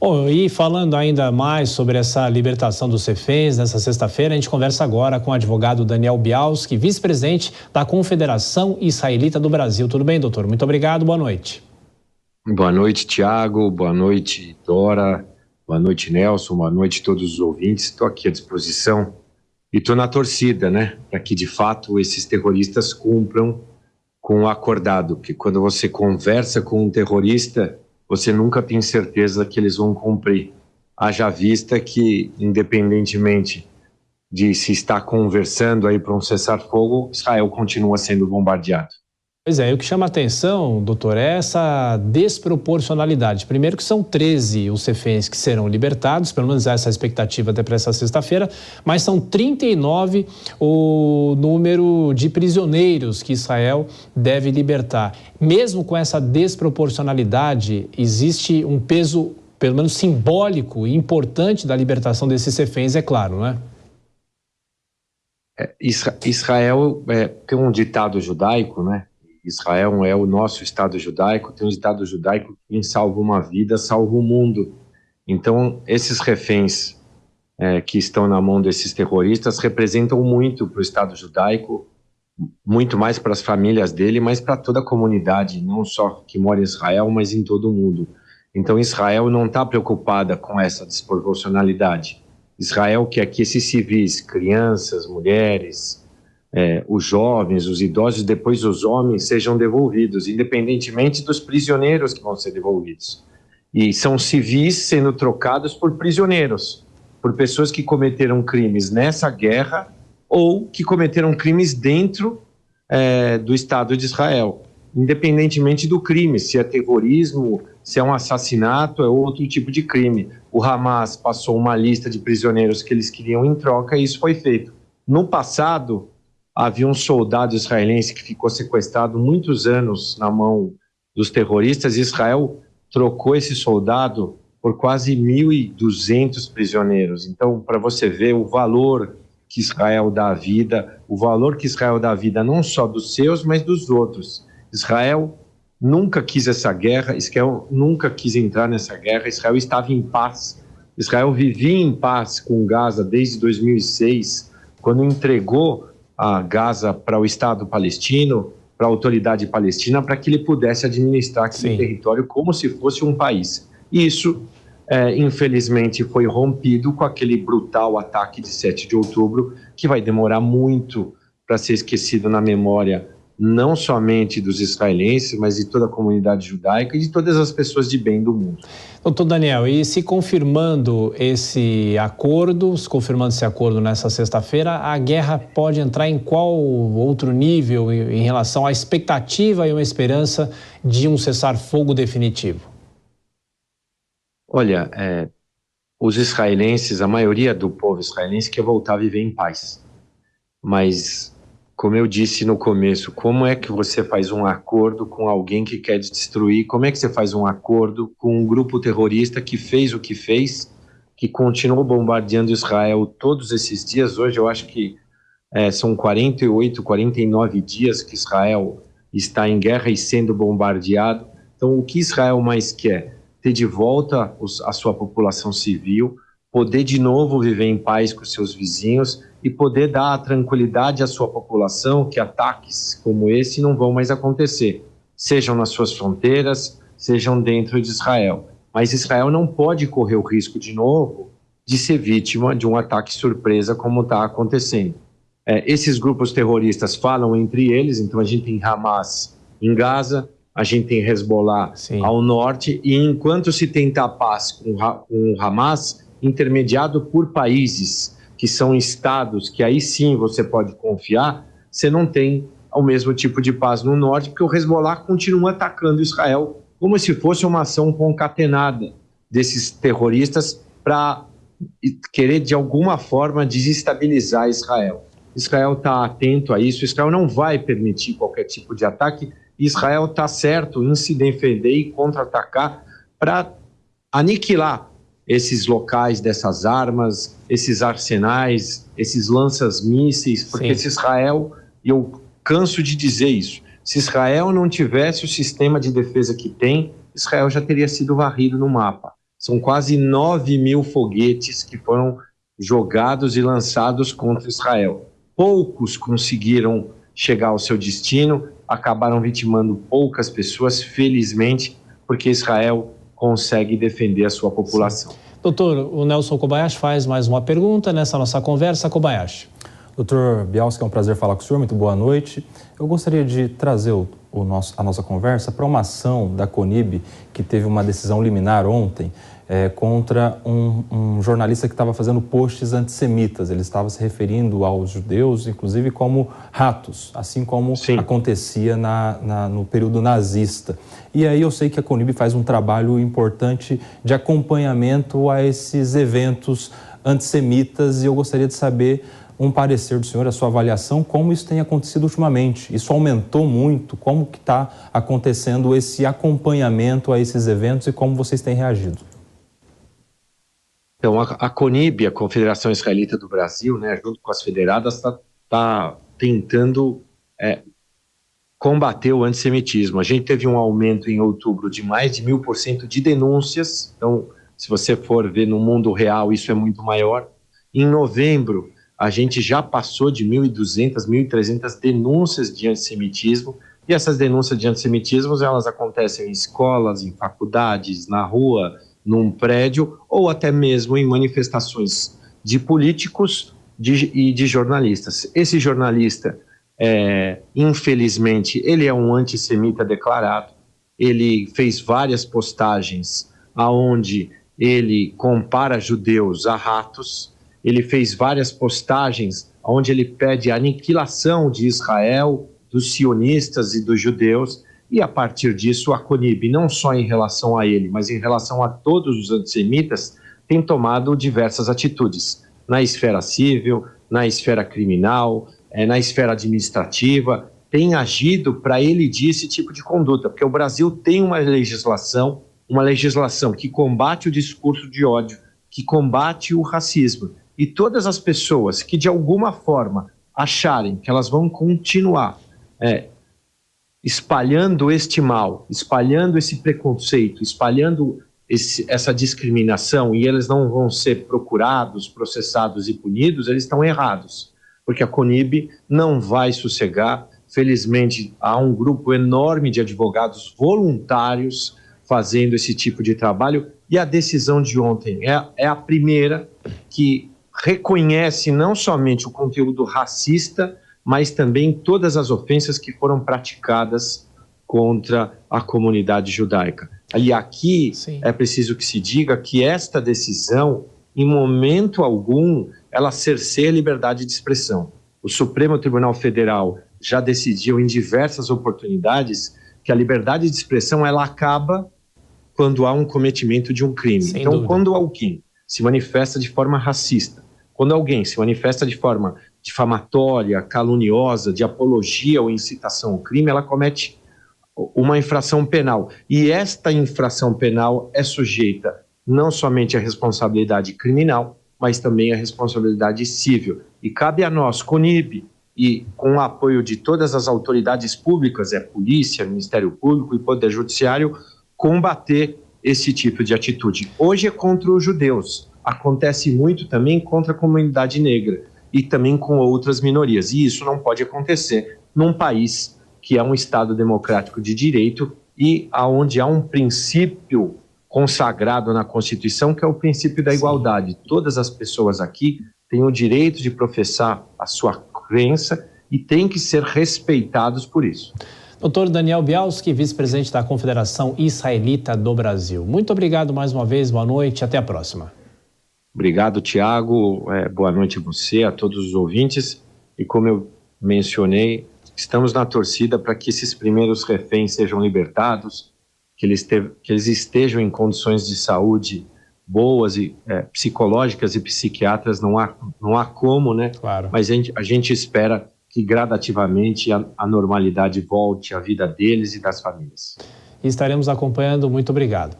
Bom, e falando ainda mais sobre essa libertação dos reféns, nessa sexta-feira, a gente conversa agora com o advogado Daniel Bialski, vice-presidente da Confederação Israelita do Brasil. Tudo bem, doutor? Muito obrigado, boa noite. Boa noite, Tiago. Boa noite, Dora. Boa noite, Nelson. Boa noite a todos os ouvintes. Estou aqui à disposição e estou na torcida, né? Para que, de fato, esses terroristas cumpram com o acordado. Porque quando você conversa com um terrorista, você nunca tem certeza que eles vão cumprir. Haja vista que, independentemente de se estar conversando aí para um cessar-fogo, Israel continua sendo bombardeado. Pois é, o que chama a atenção, doutor, é essa desproporcionalidade. Primeiro que são 13 os reféns que serão libertados, pelo menos essa é a expectativa até para essa sexta-feira, mas são 39 o número de prisioneiros que Israel deve libertar. Mesmo com essa desproporcionalidade, existe um peso, pelo menos simbólico e importante da libertação desses reféns, é claro, não é? Israel tem um ditado judaico, né? Israel é o nosso Estado judaico, tem um Estado judaico que quem salva uma vida, salva o mundo. Então, esses reféns que estão na mão desses terroristas representam muito para o Estado judaico, muito mais para as famílias dele, mas para toda a comunidade, não só que mora em Israel, mas em todo o mundo. Então, Israel não está preocupada com essa desproporcionalidade. Israel quer que esses civis, crianças, mulheres, os jovens, os idosos, depois os homens, sejam devolvidos, independentemente dos prisioneiros que vão ser devolvidos. E são civis sendo trocados por prisioneiros, por pessoas que cometeram crimes nessa guerra ou que cometeram crimes dentro do Estado de Israel, independentemente do crime, se é terrorismo, se é um assassinato, é outro tipo de crime. O Hamas passou uma lista de prisioneiros que eles queriam em troca e isso foi feito. No passado, havia um soldado israelense que ficou sequestrado muitos anos na mão dos terroristas. Israel trocou esse soldado por quase 1.200 prisioneiros. Então, para você ver o valor que Israel dá à vida, o valor que Israel dá à vida não só dos seus, mas dos outros. Israel nunca quis essa guerra, Israel nunca quis entrar nessa guerra, Israel estava em paz. Israel vivia em paz com Gaza desde 2006, quando entregou a Gaza para o Estado palestino, para a autoridade palestina, para que ele pudesse administrar aquele território como se fosse um país. E isso, infelizmente, foi rompido com aquele brutal ataque de 7 de outubro, que vai demorar muito para ser esquecido na memória, não somente dos israelenses, mas de toda a comunidade judaica e de todas as pessoas de bem do mundo. Doutor Daniel, e se confirmando esse acordo, nessa sexta-feira, a guerra pode entrar em qual outro nível em relação à expectativa e uma esperança de um cessar-fogo definitivo? Olha, os israelenses, a maioria do povo israelense quer voltar a viver em paz, mas como eu disse no começo, como é que você faz um acordo com alguém que quer destruir? Como é que você faz um acordo com um grupo terrorista que fez o que fez, que continuou bombardeando Israel todos esses dias? Hoje eu acho que são 48, 49 dias que Israel está em guerra e sendo bombardeado. Então, o que Israel mais quer? Ter de volta a sua população civil, poder de novo viver em paz com seus vizinhos e poder dar a tranquilidade à sua população que ataques como esse não vão mais acontecer, sejam nas suas fronteiras, sejam dentro de Israel. Mas Israel não pode correr o risco de novo de ser vítima de um ataque surpresa como está acontecendo. Esses grupos terroristas falam entre eles, então a gente tem Hamas em Gaza, a gente tem Hezbollah ao norte, e enquanto se tenta a paz com o Hamas, intermediado por países que são estados que aí sim você pode confiar, você não tem o mesmo tipo de paz no norte, porque o Hezbollah continua atacando Israel como se fosse uma ação concatenada desses terroristas para querer de alguma forma desestabilizar Israel. Israel está atento a isso, Israel não vai permitir qualquer tipo de ataque, Israel está certo em se defender e contra-atacar para aniquilar esses locais dessas armas, esses arsenais, esses lanças-mísseis, porque se Israel, e eu canso de dizer isso, se Israel não tivesse o sistema de defesa que tem, Israel já teria sido varrido no mapa. São quase 9.000 foguetes que foram jogados e lançados contra Israel. Poucos conseguiram chegar ao seu destino, acabaram vitimando poucas pessoas, felizmente, porque Israel consegue defender a sua população. Sim. Doutor, o Nelson Kobayashi faz mais uma pergunta nessa nossa conversa. Kobayashi. Doutor Bialski, é um prazer falar com o senhor, muito boa noite. Eu gostaria de trazer a nossa conversa para uma ação da CONIB que teve uma decisão liminar ontem contra um jornalista que estava fazendo posts antissemitas. Ele estava se referindo aos judeus, inclusive, como ratos, assim como Sim. acontecia no período nazista. E aí eu sei que a CONIB faz um trabalho importante de acompanhamento a esses eventos antissemitas e eu gostaria de saber um parecer do senhor, a sua avaliação, como isso tem acontecido ultimamente. Isso aumentou muito, como que está acontecendo esse acompanhamento a esses eventos e como vocês têm reagido? Então, a CONIB, a Confederação Israelita do Brasil, né, junto com as federadas, está tentando combater o antissemitismo. A gente teve um aumento em outubro de mais de 1000% de denúncias. Então, se você for ver no mundo real, isso é muito maior. Em novembro, a gente já passou de 1.200, 1.300 denúncias de antissemitismo, e essas denúncias de antissemitismo, elas acontecem em escolas, em faculdades, na rua, num prédio, ou até mesmo em manifestações de políticos e de jornalistas. Esse jornalista, infelizmente, ele é um antissemita declarado, ele fez várias postagens onde ele compara judeus a ratos. Ele fez várias postagens onde ele pede a aniquilação de Israel, dos sionistas e dos judeus, e a partir disso a CONIB, não só em relação a ele, mas em relação a todos os antissemitas, tem tomado diversas atitudes, na esfera civil, na esfera criminal, na esfera administrativa, tem agido para elidir esse tipo de conduta, porque o Brasil tem uma legislação que combate o discurso de ódio, que combate o racismo. E todas as pessoas que, de alguma forma, acharem que elas vão continuar espalhando este mal, espalhando esse preconceito, espalhando essa discriminação, e eles não vão ser procurados, processados e punidos, eles estão errados. Porque a CONIB não vai sossegar. Felizmente, há um grupo enorme de advogados voluntários fazendo esse tipo de trabalho, e a decisão de ontem é a primeira que reconhece não somente o conteúdo racista, mas também todas as ofensas que foram praticadas contra a comunidade judaica. E aqui Sim. é preciso que se diga que esta decisão, em momento algum, ela cerceia a liberdade de expressão. O Supremo Tribunal Federal já decidiu em diversas oportunidades que a liberdade de expressão ela acaba quando há um cometimento de um crime. Sem então, dúvida. Quando alguém se manifesta de forma racista, quando alguém se manifesta de forma difamatória, caluniosa, de apologia ou incitação ao crime, ela comete uma infração penal. E esta infração penal é sujeita não somente à responsabilidade criminal, mas também à responsabilidade civil. E cabe a nós, CONIB, e com o apoio de todas as autoridades públicas, Polícia, Ministério Público e Poder Judiciário, combater esse tipo de atitude. Hoje é contra os judeus, acontece muito também contra a comunidade negra e também com outras minorias. E isso não pode acontecer num país que é um Estado democrático de direito e onde há um princípio consagrado na Constituição, que é o princípio da igualdade. Todas as pessoas aqui têm o direito de professar a sua crença e têm que ser respeitados por isso. Doutor Daniel Bialski, vice-presidente da Confederação Israelita do Brasil. Muito obrigado mais uma vez, boa noite, até a próxima. Obrigado, Tiago. Boa noite a você, a todos os ouvintes. E como eu mencionei, estamos na torcida para que esses primeiros reféns sejam libertados, que eles estejam em condições de saúde boas e psicológicas e psiquiátricas. Não há como, né? Claro. Mas a gente espera que gradativamente a normalidade volte à vida deles e das famílias. E estaremos acompanhando. Muito obrigado.